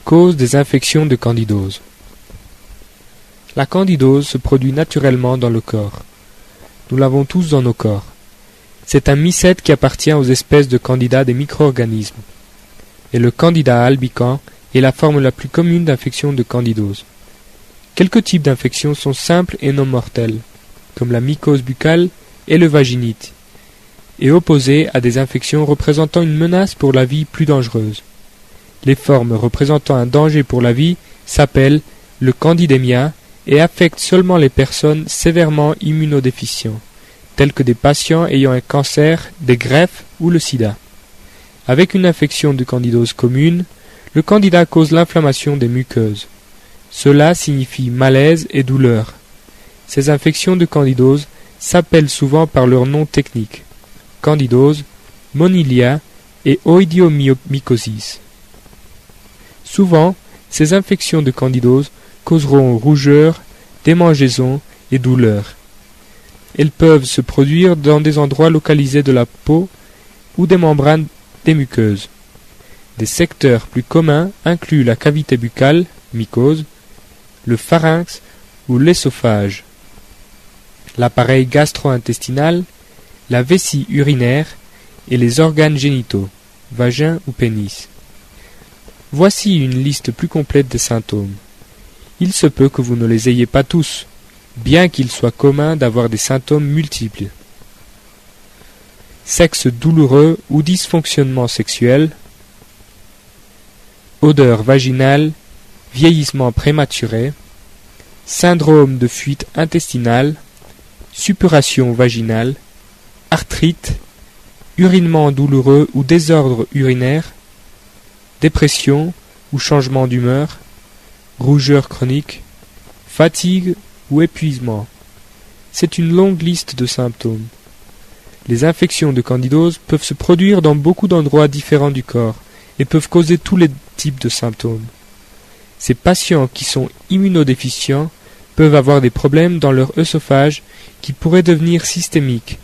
Cause des infections de candidose. La candidose se produit naturellement dans le corps. Nous l'avons tous dans nos corps. C'est un mycète qui appartient aux espèces de candidats des micro-organismes. Et le candida albicans est la forme la plus commune d'infection de candidose. Quelques types d'infections sont simples et non mortelles, comme la mycose buccale et le vaginite, et opposées à des infections représentant une menace pour la vie plus dangereuse. Les formes représentant un danger pour la vie s'appellent le candidémia et affectent seulement les personnes sévèrement immunodéficientes, telles que des patients ayant un cancer, des greffes ou le sida. Avec une infection de candidose commune, le candida cause l'inflammation des muqueuses. Cela signifie malaise et douleur. Ces infections de candidose s'appellent souvent par leur nom technique: candidose, monilia et oidiomycosis. Souvent, ces infections de candidose causeront rougeur, démangeaisons et douleurs. Elles peuvent se produire dans des endroits localisés de la peau ou des membranes des muqueuses. Des secteurs plus communs incluent la cavité buccale, mycose, le pharynx ou l'œsophage, l'appareil gastro-intestinal, la vessie urinaire et les organes génitaux, vagin ou pénis. Voici une liste plus complète des symptômes. Il se peut que vous ne les ayez pas tous, bien qu'il soit commun d'avoir des symptômes multiples. Sexe douloureux ou dysfonctionnement sexuel, odeur vaginale, vieillissement prématuré, syndrome de fuite intestinale, suppuration vaginale, arthrite, urinement douloureux ou désordre urinaire, dépression ou changement d'humeur, rougeur chronique, fatigue ou épuisement. C'est une longue liste de symptômes. Les infections de candidose peuvent se produire dans beaucoup d'endroits différents du corps et peuvent causer tous les types de symptômes. Ces patients qui sont immunodéficients peuvent avoir des problèmes dans leur œsophage qui pourraient devenir systémiques,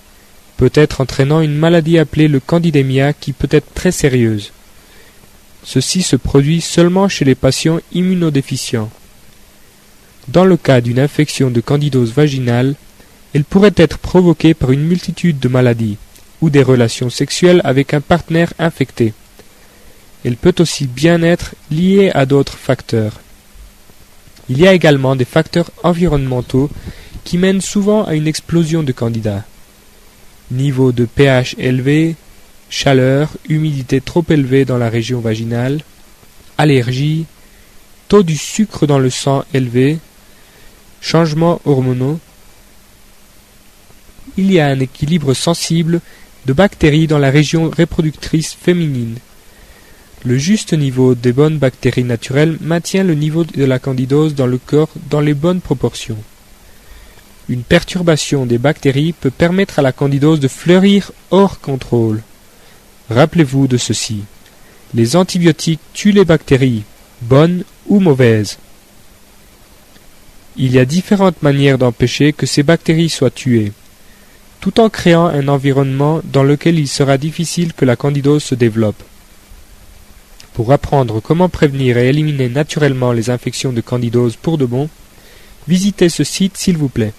peut-être entraînant une maladie appelée le candidémia qui peut être très sérieuse. Ceci se produit seulement chez les patients immunodéficients. Dans le cas d'une infection de candidose vaginale, elle pourrait être provoquée par une multitude de maladies ou des relations sexuelles avec un partenaire infecté. Elle peut aussi bien être liée à d'autres facteurs. Il y a également des facteurs environnementaux qui mènent souvent à une explosion de candidats. Niveau de pH élevé, chaleur, humidité trop élevée dans la région vaginale, allergie, taux du sucre dans le sang élevé, changements hormonaux. Il y a un équilibre sensible de bactéries dans la région reproductrice féminine. Le juste niveau des bonnes bactéries naturelles maintient le niveau de la candidose dans le corps dans les bonnes proportions. Une perturbation des bactéries peut permettre à la candidose de fleurir hors contrôle. Rappelez-vous de ceci. Les antibiotiques tuent les bactéries, bonnes ou mauvaises. Il y a différentes manières d'empêcher que ces bactéries soient tuées, tout en créant un environnement dans lequel il sera difficile que la candidose se développe. Pour apprendre comment prévenir et éliminer naturellement les infections de candidose pour de bon, visitez ce site s'il vous plaît.